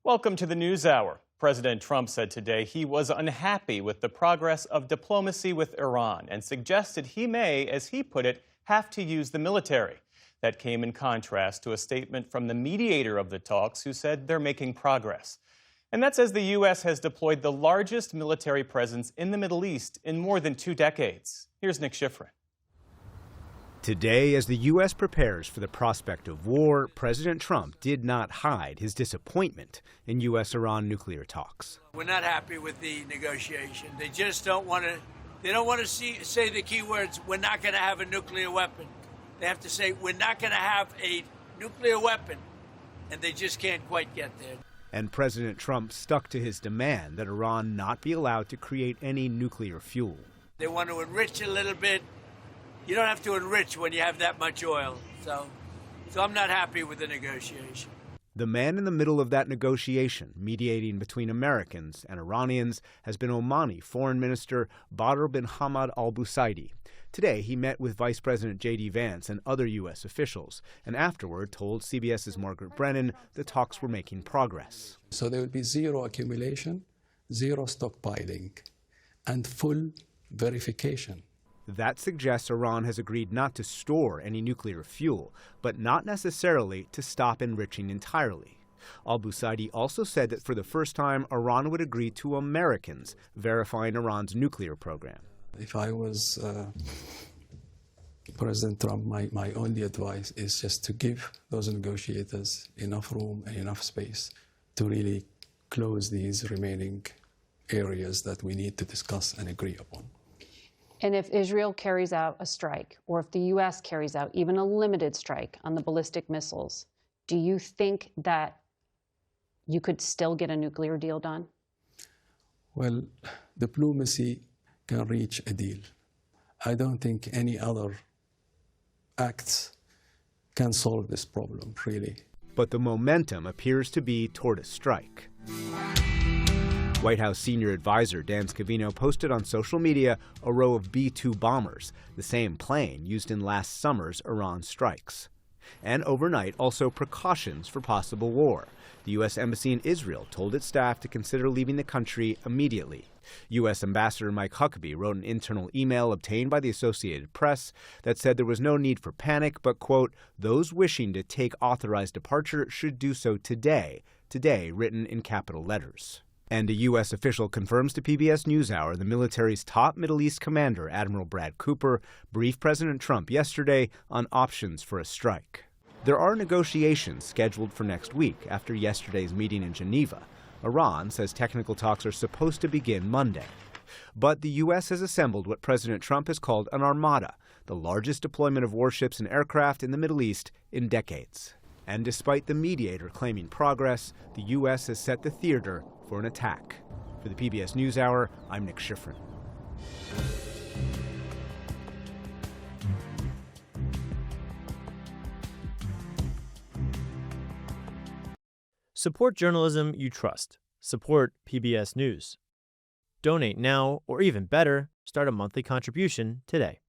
Welcome to the NewsHour. President Trump said today he was unhappy with the progress of diplomacy with Iran and suggested he may, as he put it, have to use the military. That came in contrast to a statement from the mediator of the talks who said they're making progress. And that's as the U.S. has deployed the largest military presence in the Middle East in more than 2 decades. Here's Nick Schifrin. Today, as the U.S. prepares for the prospect of war, President Trump did not hide his disappointment in U.S.-Iran nuclear talks. We're not happy with the negotiation. They just don't want to say the key words, we're not going to have a nuclear weapon. They have to say, we're not going to have a nuclear weapon. And they just can't quite get there. And President Trump stuck to his demand that Iran not be allowed to create any nuclear fuel. They want to enrich a little bit. You don't have to enrich when you have that much oil. So I'm not happy with the negotiation. The man in the middle of that negotiation, mediating between Americans and Iranians, has been Omani Foreign Minister Badr bin Hamad al-Busaidi. Today, he met with Vice President J.D. Vance and other U.S. officials, and afterward told CBS's Margaret Brennan the talks were making progress. So there will be zero accumulation, zero stockpiling, and full verification. That suggests Iran has agreed not to store any nuclear fuel, but not necessarily to stop enriching entirely. Al-Busaidi also said that for the first time, Iran would agree to Americans verifying Iran's nuclear program. If I was President Trump, my only advice is just to give those negotiators enough room and enough space to really close these remaining areas that we need to discuss and agree upon. And if Israel carries out a strike, or if the U.S. carries out even a limited strike on the ballistic missiles, do you think that you could still get a nuclear deal done? Well, diplomacy can reach a deal. I don't think any other acts can solve this problem, really. But the momentum appears to be toward a strike. White House senior advisor Dan Scavino posted on social media a row of B-2 bombers, the same plane used in last summer's Iran strikes. And overnight, also precautions for possible war. The U.S. Embassy in Israel told its staff to consider leaving the country immediately. U.S. Ambassador Mike Huckabee wrote an internal email obtained by the Associated Press that said there was no need for panic, but, quote, those wishing to take authorized departure should do so today, written in capital letters. And a U.S. official confirms to PBS NewsHour the military's top Middle East commander, Admiral Brad Cooper, briefed President Trump yesterday on options for a strike. There are negotiations scheduled for next week after yesterday's meeting in Geneva. Iran says technical talks are supposed to begin Monday. But the U.S. has assembled what President Trump has called an armada, the largest deployment of warships and aircraft in the Middle East in decades. And despite the mediator claiming progress, the U.S. has set the theater for an attack. For the PBS NewsHour, I'm Nick Schifrin. Support journalism you trust. Support PBS News. Donate now, or even better, start a monthly contribution today.